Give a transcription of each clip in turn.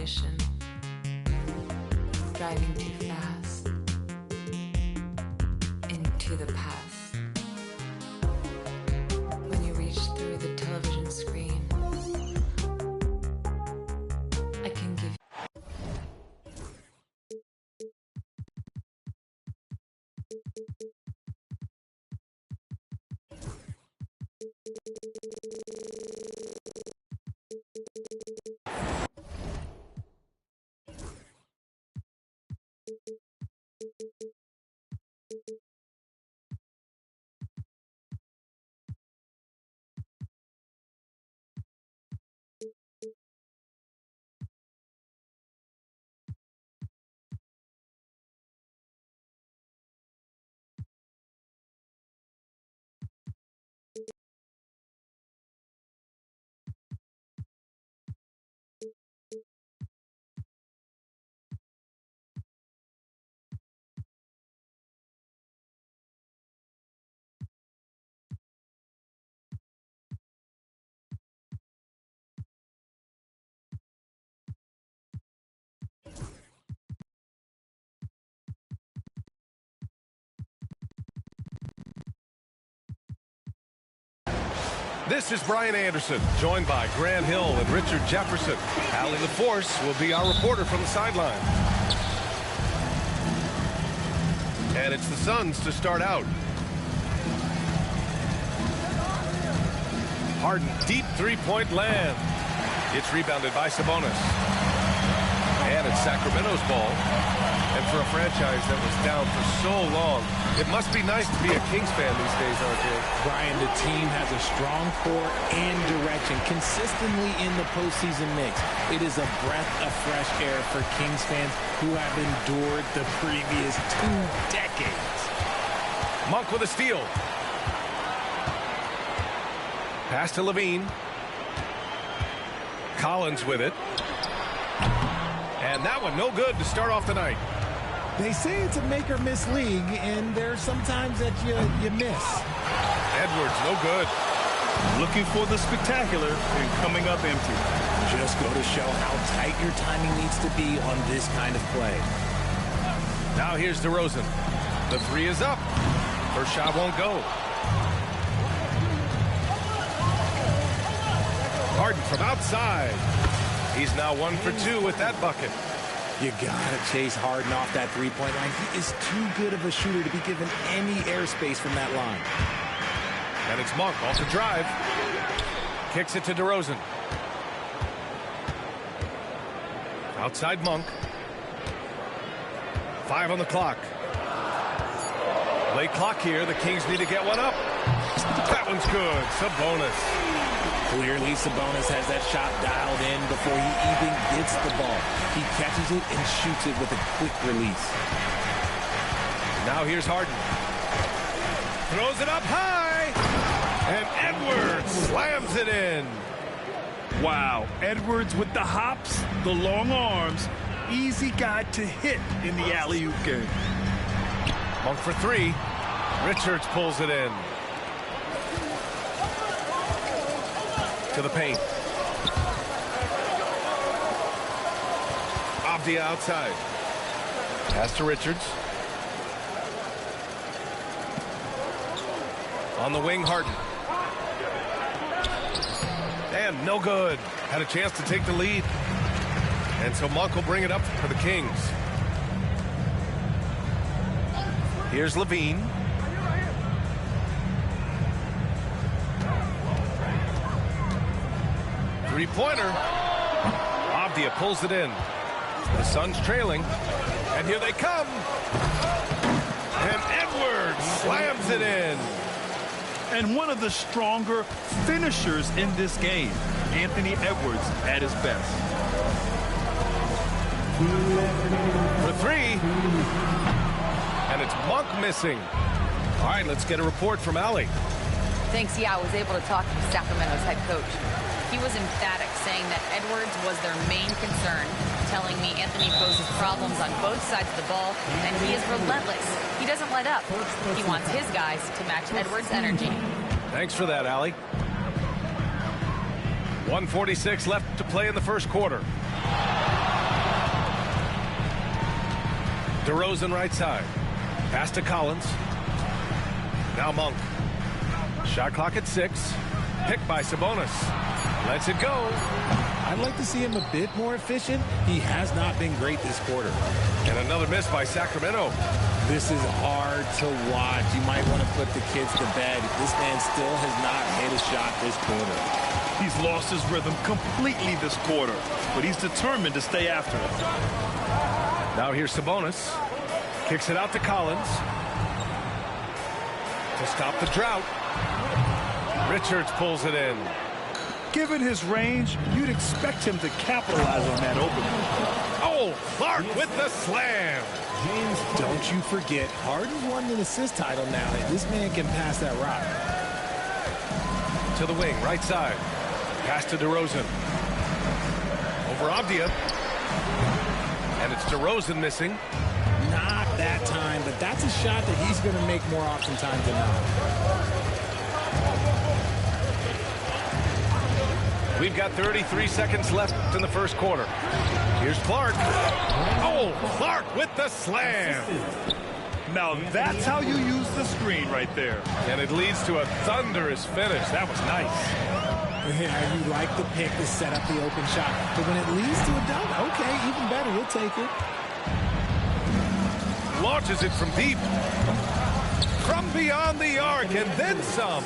ambition, driving too fast into the past. When you reach through the television screen, I can give you This is Brian Anderson, joined by Grant Hill and Richard Jefferson. Allie LaForce will be our reporter from the sideline. And it's the Suns to start out. Harden, deep three-point land. It's rebounded by Sabonis. And it's Sacramento's ball. And for a franchise that was down for so long, it must be nice to be a Kings fan these days, RJ. Brian, the team has a strong core and direction consistently in the postseason mix. It is a breath of fresh air for Kings fans who have endured the previous 2 decades. Monk with a steal. Pass to Levine. Collins with it. And that one no good to start off the night. They say it's a make-or-miss league, and there's sometimes that you miss. Edwards, no good. Looking for the spectacular and coming up empty. Just go to show how tight your timing needs to be on this kind of play. Now here's DeRozan. The three is up. First shot won't go. Harden from outside. He's now 1 for 2 with that bucket. You gotta chase Harden off that three-point line. He is too good of a shooter to be given any airspace from that line. And it's Monk off the drive. Kicks it to DeRozan. Outside Monk. 5 on the clock. Late clock here. The Kings need to get one up. That one's good. Sabonis. Clearly, Sabonis has that shot dialed in before he even gets the ball. He catches it and shoots it with a quick release. Now here's Harden. Throws it up high. And Edwards slams it in. Wow, Edwards with the hops, the long arms. Easy guy to hit in the alley-oop game. Monk for 3. Richards pulls it in. To the paint. Avdia outside. Pass to Richards. On the wing, Harden. And no good. Had a chance to take the lead. And so Monk will bring it up for the Kings. Here's Levine. Three-pointer. Avdia pulls it in. The Suns trailing. And here they come. And Edwards slams it in. And one of the stronger finishers in this game, Anthony Edwards at his best. For 3. And it's Monk missing. All right, let's get a report from Allie. Thanks. Yeah, I was able to talk to Sacramento's head coach. He was emphatic, saying that Edwards was their main concern, telling me Anthony poses problems on both sides of the ball, and he is relentless. He doesn't let up. He wants his guys to match Edwards' energy. Thanks for that, Allie. 1:46 left to play in the first quarter. DeRozan right side. Pass to Collins. Now Monk. Shot clock at 6. Picked by Sabonis. Lets it go. I'd like to see him a bit more efficient. He has not been great this quarter. And another miss by Sacramento. This is hard to watch. You might want to put the kids to bed. This man still has not hit a shot this quarter. He's lost his rhythm completely this quarter, but he's determined to stay after it. Now here's Sabonis. Kicks it out to Collins. To stop the drought. Richards pulls it in. Given his range, you'd expect him to capitalize on that opening. Oh, Clark with the slam. Don't you forget, Harden's won an assist title now. This man can pass that rock. To the wing, right side. Pass to DeRozan. Over Avdia. And it's DeRozan missing. Not that time, but that's a shot that he's going to make more oftentimes than not. We've got 33 seconds left in the first quarter. Here's Clark. Oh, Clark with the slam. Now that's how you use the screen right there. And it leads to a thunderous finish. That was nice. Yeah, you like the pick to set up the open shot. But when it leads to a dunk, okay, even better, we'll take it. Launches it from deep. From beyond the arc and then some.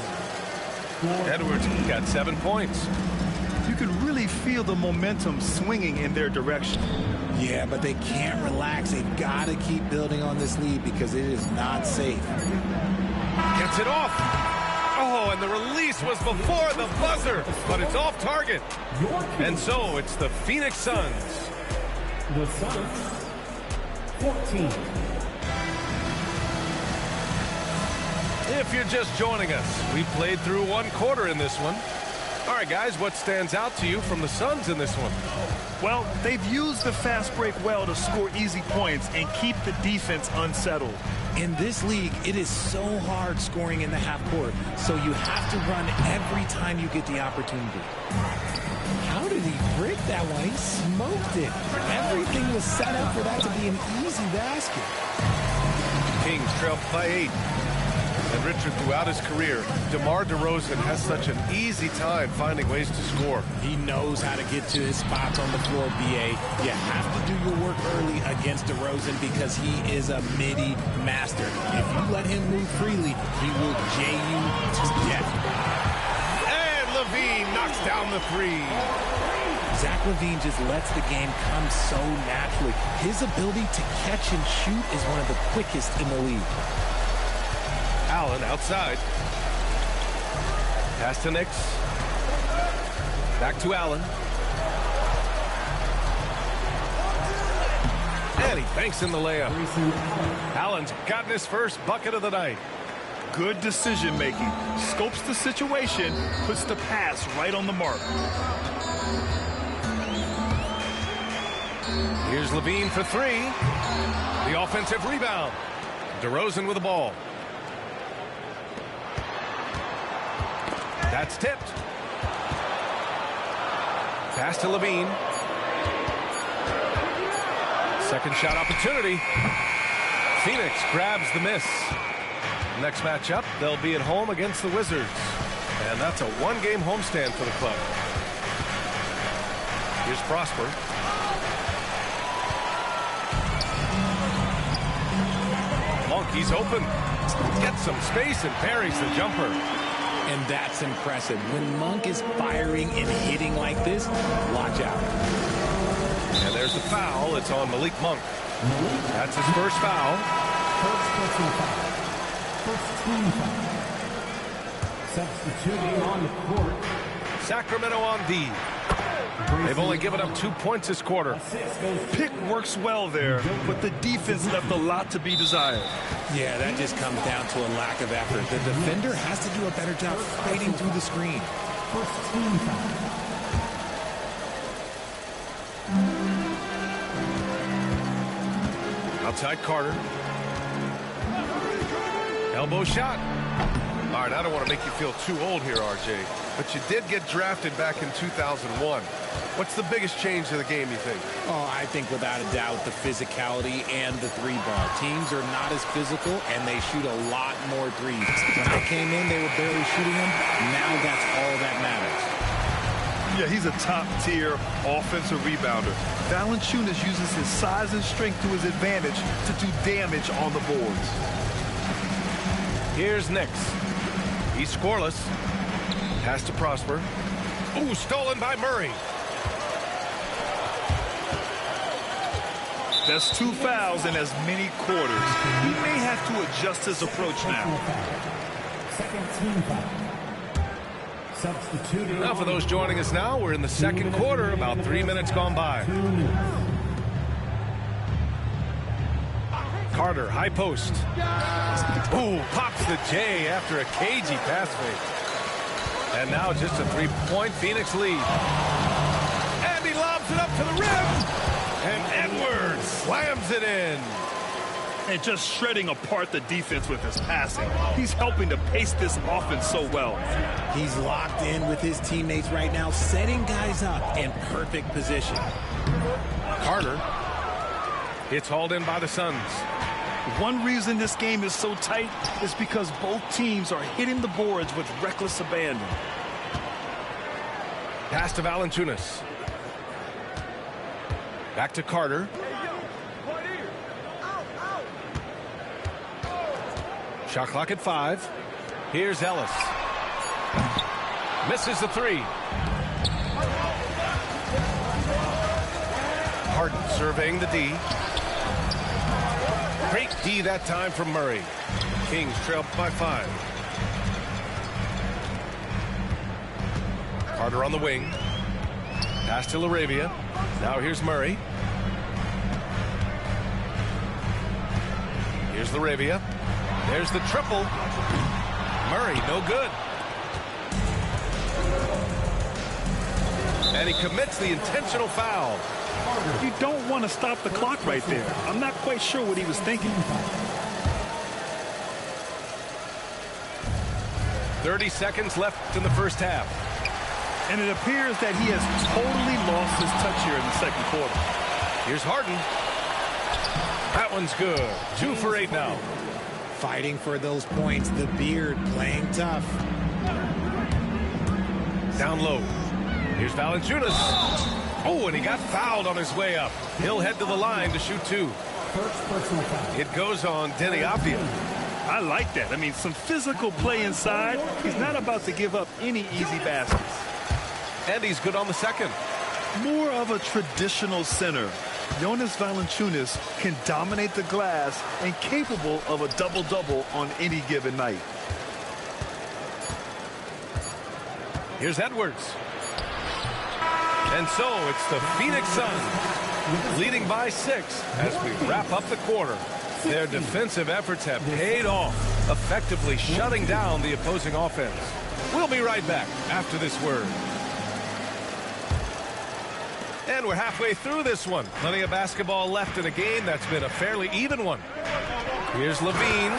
Edwards got 7 points. You can really feel the momentum swinging in their direction. Yeah, but they can't relax. They've got to keep building on this lead because it is not safe. Gets it off. Oh, and the release was before the buzzer, but it's off target. And so it's the Phoenix Suns. The Suns, 14. If you're just joining us, we played through one quarter in this one. All right, guys, what stands out to you from the Suns in this one? Well, they've used the fast break well to score easy points and keep the defense unsettled. In this league, it is so hard scoring in the half court, so you have to run every time you get the opportunity. How did he break that one? He smoked it. Everything was set up for that to be an easy basket. Kings trail by 8. And Richard, throughout his career, DeMar DeRozan has such an easy time finding ways to score. He knows how to get to his spots on the floor, BA. You have to do your work early against DeRozan because he is a midi master. If you let him move freely, he will J you to death. And LaVine knocks down the 3. Zach LaVine just lets the game come so naturally. His ability to catch and shoot is one of the quickest in the league. Allen outside. Pass to Nix. Back to Allen. And he banks in the layup. Allen's gotten his first bucket of the night. Good decision making. Scopes the situation, puts the pass right on the mark. Here's LaVine for 3. The offensive rebound. DeRozan with the ball. That's tipped. Pass to LaVine. Second shot opportunity. Phoenix grabs the miss. Next matchup, they'll be at home against the Wizards. And that's a one-game homestand for the club. Here's Prosper. Monk, he's open. Gets some space and parries the jumper. And that's impressive. When Monk is firing and hitting like this, watch out. And there's the foul. It's on Malik Monk. That's his first foul. First personal foul. First team foul. Substituting on the court. Sacramento on D. They've only given up 2 points this quarter. Pick works well there, but the defense left a lot to be desired. Yeah, that just comes down to a lack of effort. The defender has to do a better job fighting through the screen. First team foul. Outside Carter. Elbow shot. All right, I don't want to make you feel too old here, RJ, but you did get drafted back in 2001. What's the biggest change to the game, you think? Oh, I think without a doubt the physicality and the three-ball. Teams are not as physical, and they shoot a lot more threes. When I came in, they were barely shooting them. Now that's all that matters. Yeah, he's a top-tier offensive rebounder. Valanciunas uses his size and strength to his advantage to do damage on the boards. Here's Nix. He's scoreless. Has to Prosper. Ooh, stolen by Murray. That's 2 fouls in as many quarters. He may have to adjust his approach now. Second team foul. Substituting. Now for those joining us now, we're in the second quarter, about 3 minutes gone by. Carter, high post. Ooh, pops the J after a cagey pass fake. And now just a three-point Phoenix lead. And he lobs it up to the rim. And Edwards slams it in. And just shredding apart the defense with his passing. He's helping to pace this offense so well. He's locked in with his teammates right now, setting guys up in perfect position. Carter. It's hauled in by the Suns. One reason this game is so tight is because both teams are hitting the boards with reckless abandon. Pass to Valanciunas. Back to Carter. Shot clock at 5. Here's Ellis. Misses the three. Harden surveying the D. Great D that time from Murray. Kings trail by 5. Carter on the wing. Pass to LaRavia. Now here's Murray. Here's LaRavia. There's the triple. Murray, no good. And he commits the intentional foul. You don't want to stop the clock right there. I'm not quite sure what he was thinking. 30 seconds left in the first half. And it appears that he has totally lost his touch here in the second quarter. Here's Harden. That one's good. 2 for 8 now. Fighting for those points, the beard playing tough. Down low. Here's Valanciunas. Oh, and he got fouled on his way up. He'll head to the line to shoot 2. First personal foul. It goes on Denny Avdia. I like that. I mean, some physical play inside. He's not about to give up any easy baskets. And he's good on the second. More of a traditional center. Jonas Valanciunas can dominate the glass and capable of a double-double on any given night. Here's Edwards. And so it's the Phoenix Suns leading by 6 as we wrap up the quarter. Their defensive efforts have paid off, effectively shutting down the opposing offense. We'll be right back after this word. And we're halfway through this one. Plenty of basketball left in a game that's been a fairly even one. Here's Levine.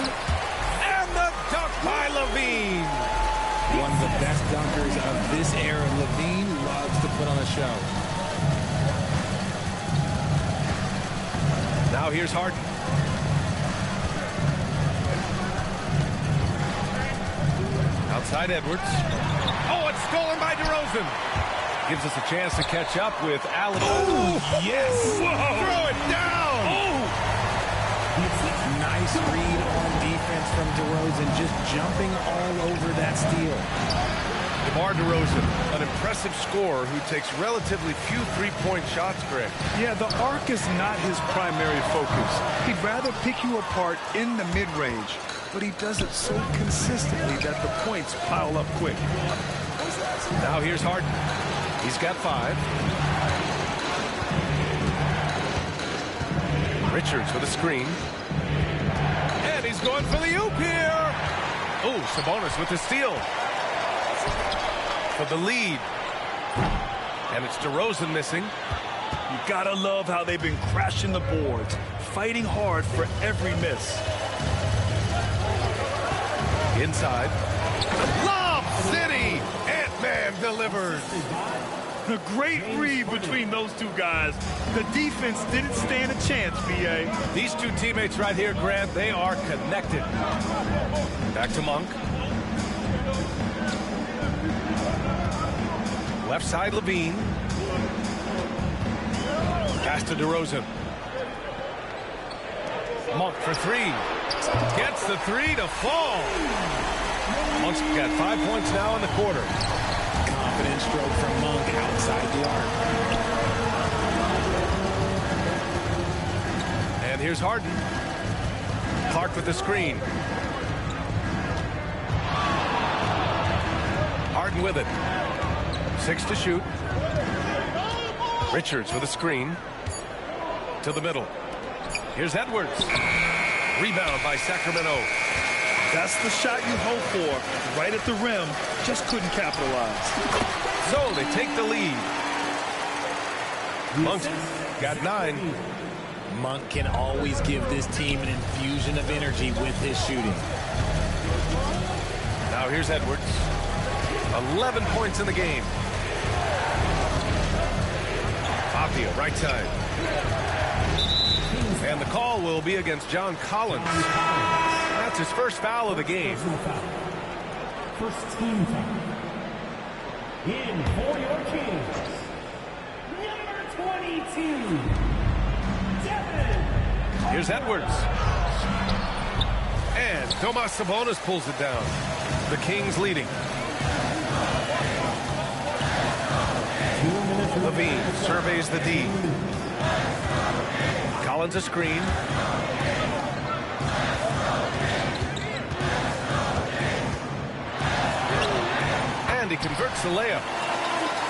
And the dunk by Levine. One of the best dunkers of this era. Levine loves to put on a show. Now here's Harden. Outside Edwards. Oh, it's stolen by DeRozan. Gives us a chance to catch up with Allen. Oh, yes. Whoa. Throw it down. Oh. Nice read on defense from DeRozan, just jumping all over that steal. DeMar DeRozan, an impressive scorer who takes relatively few three-point shots, Greg. Yeah, the arc is not his primary focus. He'd rather pick you apart in the mid-range, but he does it so consistently that the points pile up quick. Now here's Harden. He's got 5. Richards with a screen. And he's going for the oop here. Oh, Sabonis with the steal. For the lead. And it's DeRozan missing. You gotta love how they've been crashing the boards, fighting hard for every miss. Inside. Lob City! Ant-Man delivers. A great read between those two guys. The defense didn't stand a chance, B.A. These two teammates right here, Grant, they are connected. Back to Monk. Left side, Levine. Pass to DeRozan. Monk for three. Gets the three to fall. Monk's got 5 points now in the quarter. Confident stroke from Monk outside the arc. And here's Harden. Clark with the screen. Harden with it. 6 to shoot. Richards with a screen. To the middle. Here's Edwards. Rebound by Sacramento. That's the shot you hope for. Right at the rim. Just couldn't capitalize. So they take the lead. Monk's got 9. Monk can always give this team an infusion of energy with his shooting. Now here's Edwards. 11 points in the game. Apia, right side. And the call will be against John Collins. That's his first foul of the game. First team foul. In for your Kings, number 22, Devin. Here's Edwards. And Domas Sabonis pulls it down. The Kings leading. Levine surveys the D. Collins a screen. And he converts the layup.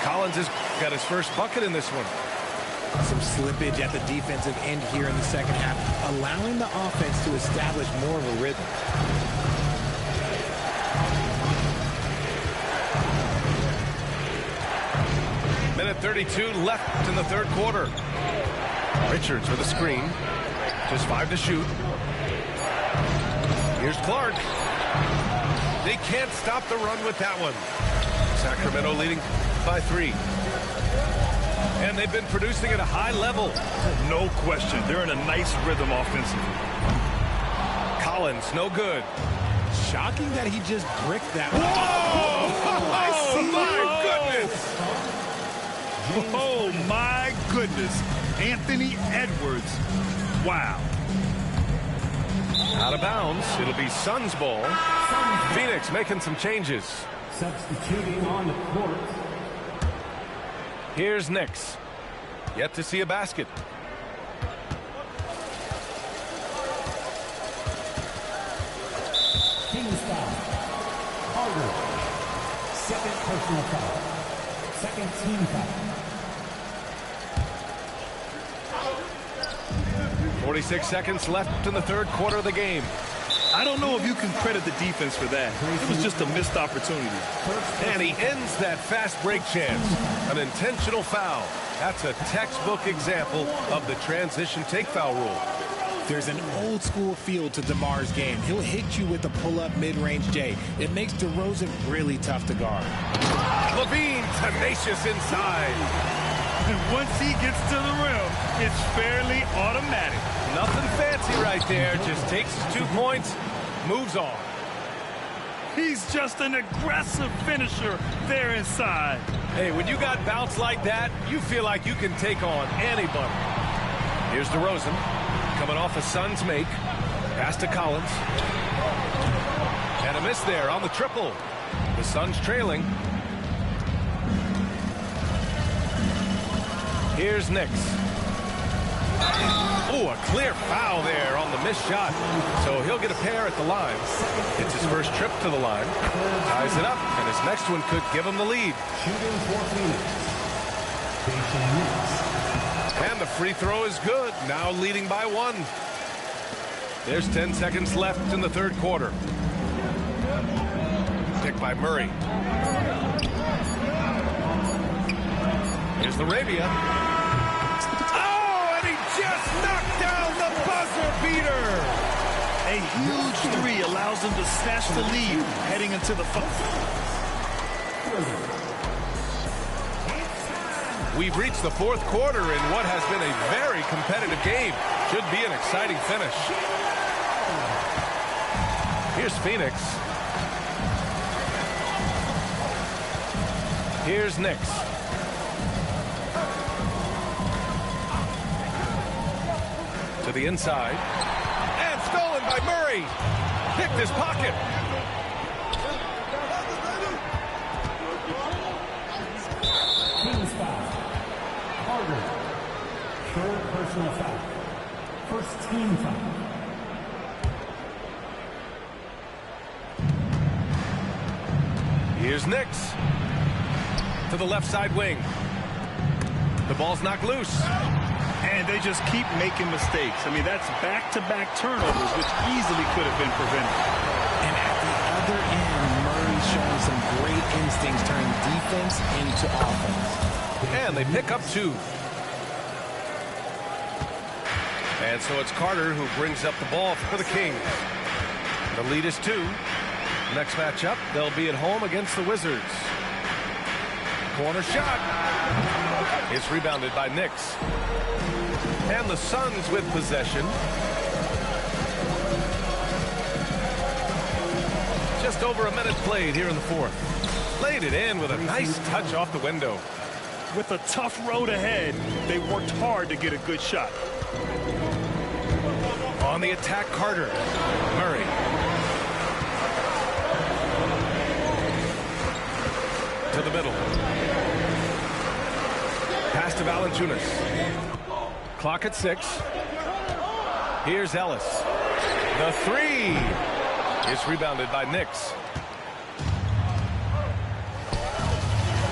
Collins has got his first bucket in this one. Some slippage at the defensive end here in the second half, allowing the offense to establish more of a rhythm. Minute 32 left in the third quarter. Richards with a screen. Just 5 to shoot. Here's Clark. They can't stop the run with that one. Sacramento leading by 3. And they've been producing at a high level. No question. They're in a nice rhythm offensively. Collins, no good. Shocking that he just bricked that one. Oh, my goodness. Oh, my goodness. Anthony Edwards. Wow. Out of bounds. It'll be Suns ball. Phoenix making some changes. Substituting on the court. Here's Knicks. Yet to see a basket. Kings foul. Carter. Second personal foul. Second team foul. 46 seconds left in the third quarter of the game. I don't know if you can credit the defense for that. It was just a missed opportunity. And he ends that fast break chance. An intentional foul. That's a textbook example of the transition take foul rule. There's an old school feel to DeMar's game. He'll hit you with a pull-up mid-range J. It makes DeRozan really tough to guard. Levine tenacious inside. And once he gets to the rim, it's fairly automatic. Nothing fancy right there. Just takes his 2 points, moves on. He's just an aggressive finisher there inside. Hey, when you got bounce like that, you feel like you can take on anybody. Here's DeRozan, coming off a Suns make. Pass to Collins. And a miss there on the triple. The Suns trailing. Here's Knicks. Oh, a clear foul there on the missed shot. So he'll get a pair at the line. It's his first trip to the line. Ties it up, and his next one could give him the lead. Shooting for Phoenix. And the free throw is good. Now leading by 1. There's 10 seconds left in the third quarter. Picked by Murray. Here's Laravia. Oh, and he just knocked down the buzzer beater. A huge three allows them to snatch the lead heading into the final. We've reached the fourth quarter in what has been a very competitive game. Should be an exciting finish. Here's Phoenix. Here's Knicks. To the inside. And stolen by Murray. Picked his pocket. Kings foul. Carter. Third personal foul. First team foul. Here's Knicks. To the left side wing. The ball's knocked loose. And they just keep making mistakes. I mean, that's back-to-back turnovers, which easily could have been prevented. And at the other end, Murray's showing some great instincts, turning defense into offense. And they pick up 2. And so it's Carter who brings up the ball for the Kings. The lead is 2. Next matchup, they'll be at home against the Wizards. Corner shot. It's rebounded by Knicks. And the Suns with possession. Just over a minute played here in the fourth. Laid it in with a nice touch off the window. With a tough road ahead, they worked hard to get a good shot. On the attack, Carter. Murray. To the middle. Pass to Valanciunas. Clock at 6. Here's Ellis. The 3. It's rebounded by Knicks.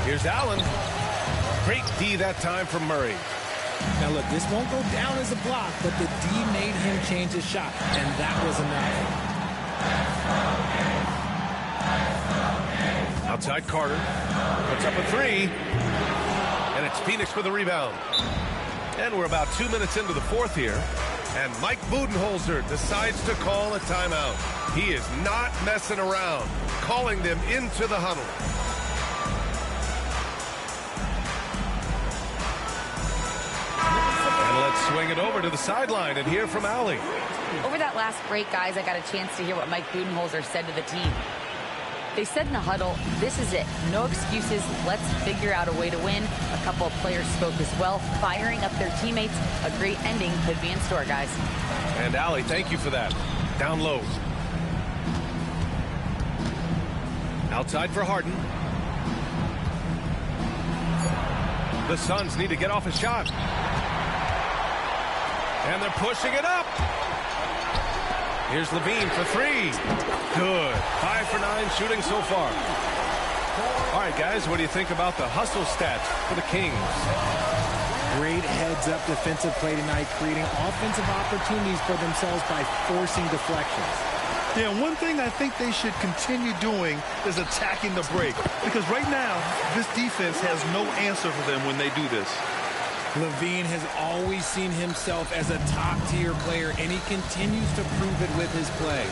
Here's Allen. Great D that time from Murray. Now look, this won't go down as a block, but the D made him change his shot, and that was enough. Outside Carter. Puts up a 3. And it's Phoenix with a rebound. And we're about 2 minutes into the fourth here. And Mike Budenholzer decides to call a timeout. He is not messing around, calling them into the huddle. And let's swing it over to the sideline and hear from Allie. Over that last break, guys, I got a chance to hear what Mike Budenholzer said to the team. They said in the huddle, this is it. No excuses. Let's figure out a way to win. A couple of players spoke as well, firing up their teammates. A great ending could be in store, guys. And Allie, thank you for that. Down low. Outside for Harden. The Suns need to get off a shot. And they're pushing it up. Here's Levine for 3. Good. 5 for 9 shooting so far. All right, guys, what do you think about the hustle stats for the Kings? Great heads-up defensive play tonight, creating offensive opportunities for themselves by forcing deflections. Yeah, one thing I think they should continue doing is attacking the break. Because right now, this defense has no answer for them when they do this. Levine has always seen himself as a top-tier player, and he continues to prove it with his play.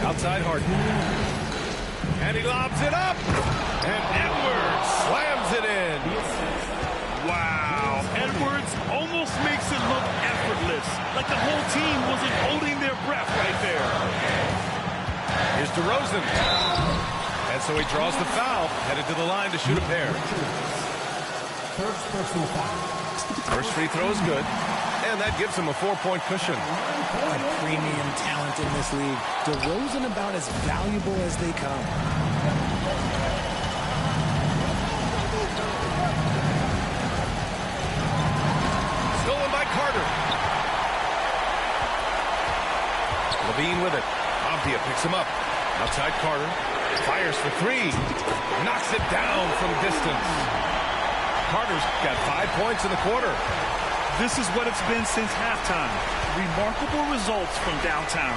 Outside Harden. And he lobs it up. And Edwards slams it in. Wow. Edwards almost makes it look effortless. Like the whole team wasn't holding their breath right there. Here's DeRozan. And so he draws the foul, headed to the line to shoot a pair. First personal foul. First free throw is good, and that gives him a 4-point cushion. A premium talent in this league. DeRozan about as valuable as they come. Stolen by Carter. Levine with it. Ampia picks him up. Outside Carter. Fires for 3. Knocks it down from distance. Carter's got 5 points in the quarter. This is what it's been since halftime. Remarkable results from downtown.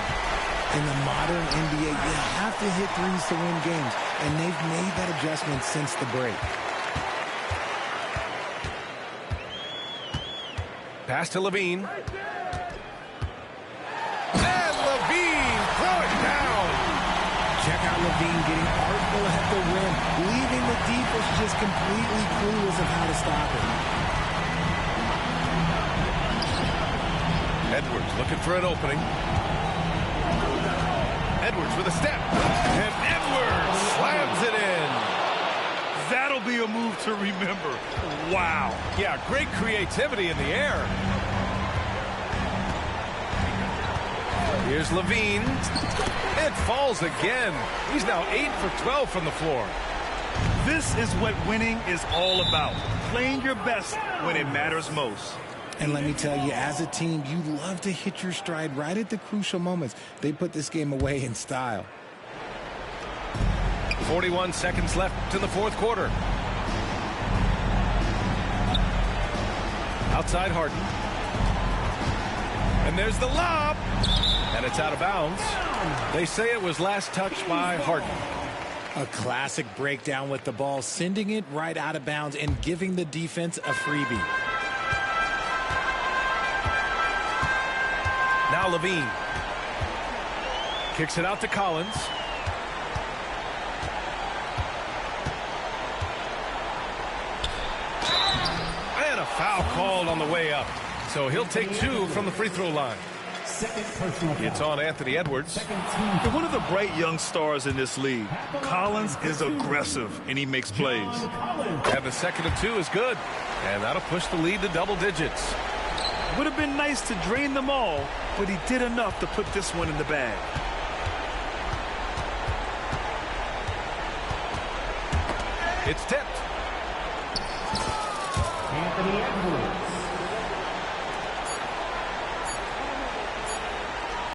In the modern NBA, you have to hit threes to win games, and they've made that adjustment since the break. Pass to Levine. And Levine, throw it down. Check out Levine getting artful at the rim, leaving the defense just completely clueless of how to stop it. Edwards looking for an opening. Edwards with a step. And Edwards slams it in. That'll be a move to remember. Wow. Yeah, great creativity in the air. Here's Levine. It falls again. He's now 8 for 12 from the floor. This is what winning is all about. Playing your best when it matters most. And let me tell you, as a team, you love to hit your stride right at the crucial moments. They put this game away in style. 41 seconds left in the fourth quarter. Outside Harden. And there's the lob. And it's out of bounds. They say it was last touched by Harden. A classic breakdown with the ball, sending it right out of bounds and giving the defense a freebie. Now Levine. Kicks it out to Collins. And a foul called on the way up. So he'll take 2 from the free throw line. Second personal foul. It's on Anthony Edwards. Second team. You're one of the bright young stars in this league. Collins is aggressive, and he makes plays. And the second and 2 is good. And that'll push the lead to double digits. Would have been nice to drain them all, but he did enough to put this one in the bag. It's tipped. Anthony Edwards.